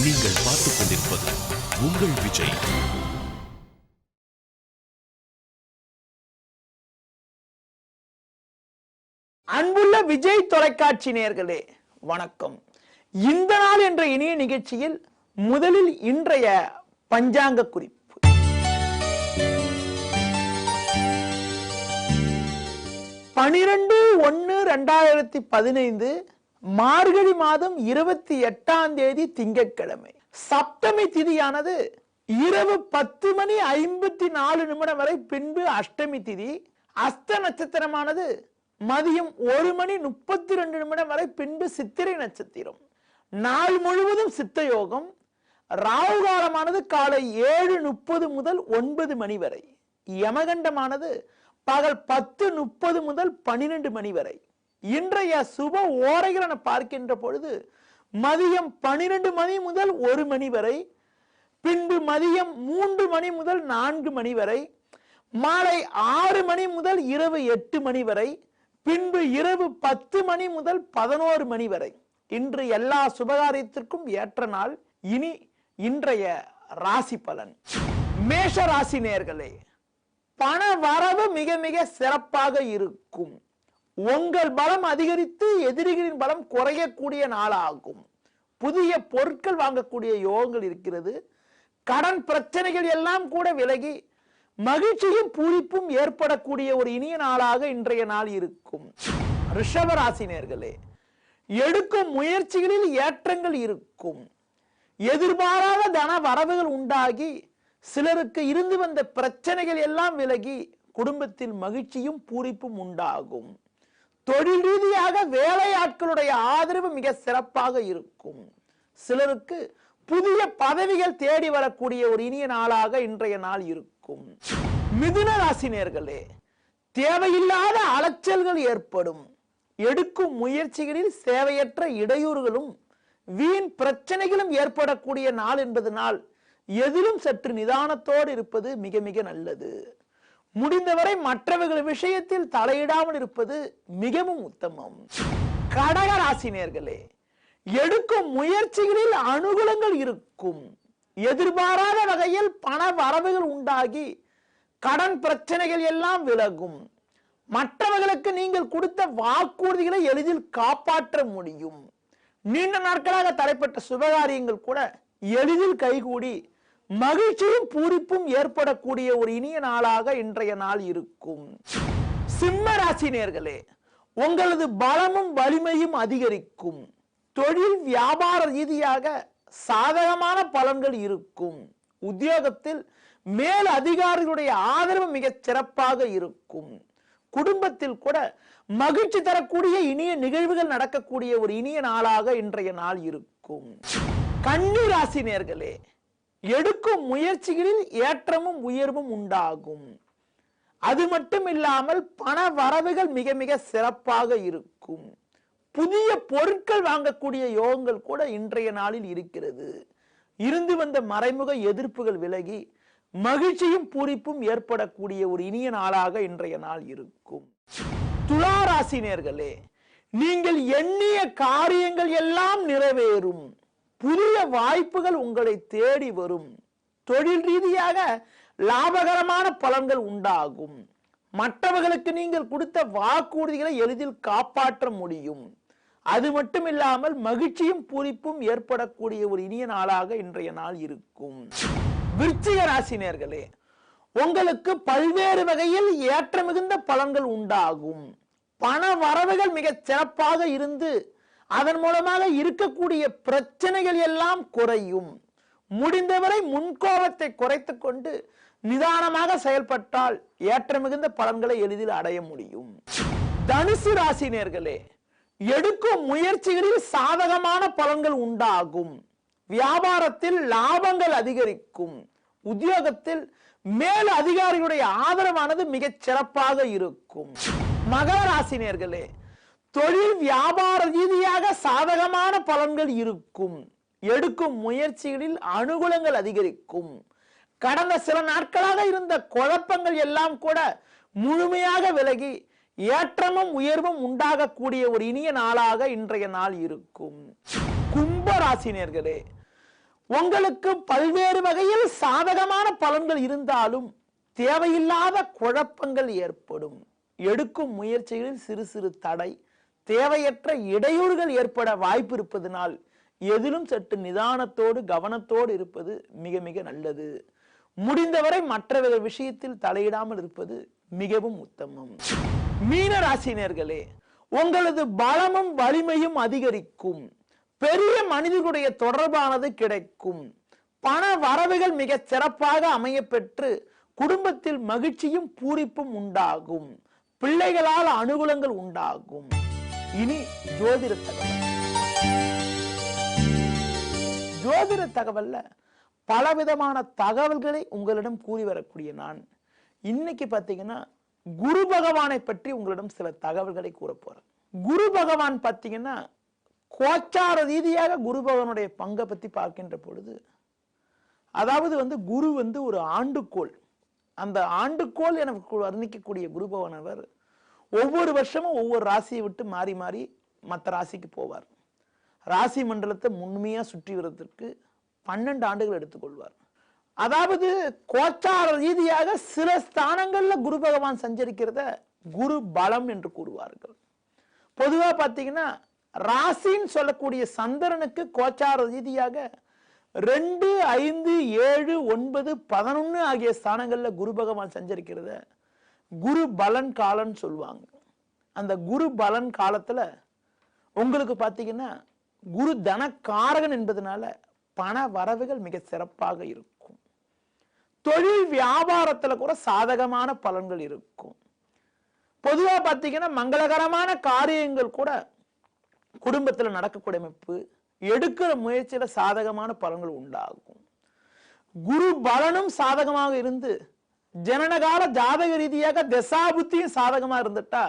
நீங்கள் பார்த்துக் கொண்டிருப்பது உங்கள் விஜய். அன்புள்ள விஜய் தொலைக்காட்சி நேயர்களே வணக்கம். இந்த நாள் என்ற இனிய நிகழ்ச்சியில் முதலில் இன்றைய பஞ்சாங்க குறிப்பு. 12/1/2015 மார்கழி மாதம் 28ஆம் தேதி திங்கட்கிழமை. சப்தமி திதியானது இரவு 10:54 வரை, பின்பு அஷ்டமி திதி. அஸ்த நட்சத்திரமானது மதியம் 1:32 வரை, பின்பு சித்திரை நட்சத்திரம். நாள் முழுவதும் சித்த யோகம். ராகு காலமானது காலை 7:30 முதல் 9 மணி வரை. யமகண்டமானது பகல் 10:30 முதல் 12 மணி வரை. இன்றைய சுப ஓரைகள் என பார்க்கின்ற பொழுது மதியம் 12 மணி முதல் 1 மணி வரை, பின்பு மதியம் 3 மணி முதல் 4 மணி வரை, மாலை 6 மணி முதல் இரவு 8 மணி வரை, பின்பு இரவு 10 மணி முதல் 11 மணி வரை. இன்று எல்லா சுபகாரியத்திற்கும் ஏற்ற நாள். இனி இன்றைய ராசி பலன். மேஷ ராசி நேயர்களே, பண வரவு மிக மிக சிறப்பாக இருக்கும். உங்கள் பலம் அதிகரித்து எதிரிகளின் பலம் குறையக்கூடிய நாளாகும். புதிய பொருட்கள் வாங்கக்கூடிய யோகங்கள் இருக்கிறது. கடன் பிரச்சனைகள் எல்லாம் கூட விலகி மகிழ்ச்சியும் பூரிப்பும் ஏற்படக்கூடிய ஒரு இனிய நாளாக இன்றைய நாள் இருக்கும். ரிஷப ராசி நேயர்களே, எடுக்கும் முயற்சிகளில் ஏற்றங்கள் இருக்கும். எதிர்பாராத தன வரவுகள் உண்டாகி சிலருக்கு இருந்து வந்த பிரச்சனைகள் எல்லாம் விலகி குடும்பத்தில் மகிழ்ச்சியும் பூரிப்பும் உண்டாகும். தொழில் ரீதியாக வேலையாட்களுடைய ஆதரவு மிக சிறப்பாக இருக்கும். சிலருக்கு புதிய பதவிகள் தேடி வரக்கூடிய ஒரு இனிய நாளாக இன்றைய நாள் இருக்கும். மிதுன ராசி நேயர்களே, தேவையில்லாத அலைச்சல்கள் ஏற்படும். எடுக்கும் முயற்சிகளில் தேவையற்ற இடையூறுகளும் வீண் பிரச்சனைகளும் ஏற்படக்கூடிய நாள் என்பதனால் எதிலும் சற்று நிதானத்தோடு இருப்பது மிக மிக நல்லது. முடிந்தவரை மற்றவர்கள் விஷயத்தில் தலையிடாமல் இருப்பது மிகவும் உத்தமம். கடக ராசி நேயர்களே, எடுக்கும் முயற்சிகளில் அனுகூலங்கள் இருக்கும். எதிர்பாராத வகையில் பண வரவுகள் உண்டாகி கடன் பிரச்சனைகள் எல்லாம் விலகும். மற்றவர்களுக்கு நீங்கள் கொடுத்த வாக்குறுதிகளை எளிதில் காப்பாற்ற முடியும். நீண்ட நாட்களாக தடைப்பட்ட சுபகாரியங்கள் கூட எளிதில் கைகூடி மகிழ்ச்சியும் பூரிப்பும் ஏற்படக்கூடிய ஒரு இனிய நாளாக இன்றைய நாள் இருக்கும். சிம்ம ராசி நேயர்களே, உங்களது பலமும் வலிமையும் அதிகரிக்கும். தொழில் வியாபார ரீதியாக சாதகமான பலன்கள் இருக்கும். உத்தியோகத்தில் மேல் அதிகாரிகளுடைய ஆதரவு மிக சிறப்பாக இருக்கும். குடும்பத்தில் கூட மகிழ்ச்சி தரக்கூடிய இனிய நிகழ்வுகள் நடக்கக்கூடிய ஒரு இனிய நாளாக இன்றைய நாள் இருக்கும். கன்னி ராசி நேயர்களே, எடுக்கும் முயற்சிகளில் ஏற்றமும் உயர்வும் உண்டாகும். அது மட்டும் இல்லாமல் பண வரவுகள் மிக மிக சிறப்பாக இருக்கும். புதிய பொருட்கள் வாங்கக்கூடிய யோகங்கள் கூட இன்றைய நாளில் இருக்கிறது. இருந்து வந்த மறைமுக எதிர்ப்புகள் விலகி மகிழ்ச்சியும் பூரிப்பும் ஏற்படக்கூடிய ஒரு இனிய நாளாக இன்றைய நாள் இருக்கும். துலா ராசி நேயர்களே, நீங்கள் எண்ணிய காரியங்கள் எல்லாம் நிறைவேறும். புதிய வாய்ப்புகள் உங்களை தேடி வரும். தொழில் ரீதியாக லாபகரமான பலன்கள் உண்டாகும். மற்றவர்களுக்கு நீங்கள் கொடுத்த வாக்குறுதிகளை எளிதில் காப்பாற்ற முடியும். அது மட்டும் இல்லாமல் மகிழ்ச்சியும் பூரிப்பும் ஏற்படக்கூடிய ஒரு இனிய நாளாக இன்றைய நாள் இருக்கும். விருச்சிக ராசி நேயர்களே, உங்களுக்கு பல்வேறு வகையில் ஏற்ற மிகுந்த பலன்கள் உண்டாகும். பண வரவுகள் மிக சிறப்பாக இருந்து அதன் மூலமாக இருக்கக்கூடிய பிரச்சனைகள் எல்லாம் குறையும். முடிந்தவரை முன்கோபத்தை குறைத்துக் கொண்டு நிதானமாக செயல்பட்டால் ஏற்ற மிகுந்த பலன்களை எளிதில் அடைய முடியும். தனுசு ராசி நேயர்களே, எடுக்கும் முயற்சிகளில் சாதகமான பலன்கள் உண்டாகும். வியாபாரத்தில் லாபங்கள் அதிகரிக்கும். உத்தியோகத்தில் மேல் அதிகாரிகளுடைய ஆதரவானது மிகச் சிறப்பாக இருக்கும். மகர ராசி நேயர்களே, தொழில் வியாபார ரீதியாக சாதகமான பலன்கள் இருக்கும். எடுக்கும் முயற்சிகளில் அனுகூலங்கள் அதிகரிக்கும். கடந்த சில நாட்களாக இருந்த குழப்பங்கள் எல்லாம் கூட முழுமையாக விலகி ஏற்றமும் உயர்வும் உண்டாகக்கூடிய ஒரு இனிய நாளாக இன்றைய நாள் இருக்கும். கும்ப ராசினியர்களே, உங்களுக்கு பல்வேறு வகையில் சாதகமான பலன்கள் இருந்தாலும் தேவையில்லாத குழப்பங்கள் ஏற்படும். எடுக்கும் முயற்சிகளில் சிறு சிறு தடை, தேவையற்ற இடையூறுகள் ஏற்பட வாய்ப்பு இருப்பதனால் எதிலும் சற்று நிதானத்தோடு கவனத்தோடு இருப்பது மிக மிக நல்லது. முடிந்தவரை மற்றவர்கள் விஷயத்தில் தலையிடாமல் இருப்பது மிகவும் உத்தமம். மீன ராசினியர்களே, உங்களது பலமும் வலிமையும் அதிகரிக்கும். பெரிய மனிதர்களுடைய தொடர்பானது கிடைக்கும். பண வரவுகள் மிக சிறப்பாக அமைய பெற்று குடும்பத்தில் மகிழ்ச்சியும் பூரிப்பும் உண்டாகும். பிள்ளைகளால் அனுகூலங்கள் உண்டாகும். இனி ஜோதிட தகவல். ஜோதிட தகவல்ல பலவிதமான தகவல்களை உங்களிடம் கூறி வரக்கூடிய நான் இன்னைக்கு பாத்தீங்கன்னா குரு பகவானை பற்றி உங்களிடம் சில தகவல்களை கூற போறேன். குரு பகவான் பாத்தீங்கன்னா கோச்சார ரீதியாக குரு பகவானுடைய பங்கை பத்தி பார்க்கின்ற பொழுது, அதாவது குரு ஒரு ஆண்டுகோள். அந்த ஆண்டுகோள் என வர்ணிக்கக்கூடிய குரு பகவான் அவர் ஒவ்வொரு வருஷமும் ஒவ்வொரு ராசியை விட்டு மாறி மாறி மற்ற ராசிக்கு போவார். ராசி மண்டலத்தை முழுமையா சுற்றி வருவதற்கு 12 ஆண்டுகள் எடுத்துக்கொள்வார். அதாவது கோச்சார ரீதியாக சில ஸ்தானங்கள்ல குரு பகவான் சஞ்சரிக்கிறத குரு பலம் என்று கூறுவார்கள். பொதுவா பாத்தீங்கன்னா ராசின்னு சொல்லக்கூடிய சந்திரனுக்கு கோச்சார ரீதியாக 2, 5, 7, 9, 11 ஆகிய ஸ்தானங்கள்ல குரு பகவான் சஞ்சரிக்கிறத குரு பலன் காலன்னு சொல்லுவாங்க. அந்த குரு பலன் காலத்துல உங்களுக்கு பாத்தீங்கன்னா குரு தனக்காரகன் என்பதனால பண வரவுகள் மிக சிறப்பாக இருக்கும். தொழில் வியாபாரத்துல கூட சாதகமான பலன்கள் இருக்கும். பொதுவா பாத்தீங்கன்னா மங்களகரமான காரியங்கள் கூட குடும்பத்துல நடக்கக்கூடிய அமைப்பு, எடுக்கிற முயற்சியில சாதகமான பலன்கள் உண்டாகும். குரு பலனும் சாதகமாக இருந்து ஜனனகால ஜாதக ரீதியாக தசாபுத்தியும் சாதகமா இருந்துட்டா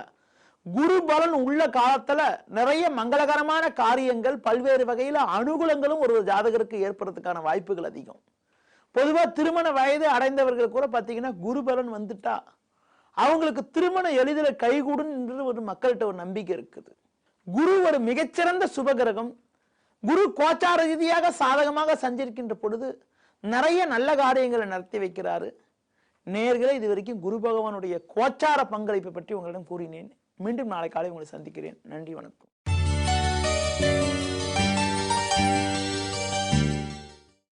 குரு பலன் உள்ள காலத்துல நிறைய மங்களகரமான காரியங்கள், பல்வேறு வகையில அனுகூலங்களும் ஒரு ஜாதகருக்கு ஏற்படுறதுக்கான வாய்ப்புகள் அதிகம். பொதுவா திருமண வயது அடைந்தவர்கள் கூட பாத்தீங்கன்னா குரு பலன் வந்துட்டா அவங்களுக்கு திருமணம் எளிதில் கைகூடும் என்று ஒரு மக்கள்கிட்ட ஒரு நம்பிக்கை இருக்குது. குரு ஒரு மிகச்சிறந்த சுபகிரகம். குரு கோச்சார ரீதியாக சாதகமாக சஞ்சரிக்கின்ற பொழுது நிறைய நல்ல காரியங்களை நடத்தி வைக்கிறாரு. நேயர்களே, இது வரைக்கும் குரு பகவானுடைய கோச்சார பங்களிப்பை பற்றி உங்களிடம் கூறினேன். மீண்டும் நாளை காலை உங்களை சந்திக்கிறேன். நன்றி, வணக்கம்.